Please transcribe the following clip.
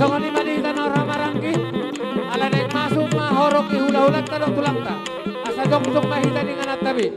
songoni manita na ramarangki ala nek masuk mahorok ihula-hulat talong tulang ta asa dong mahita dengan tabi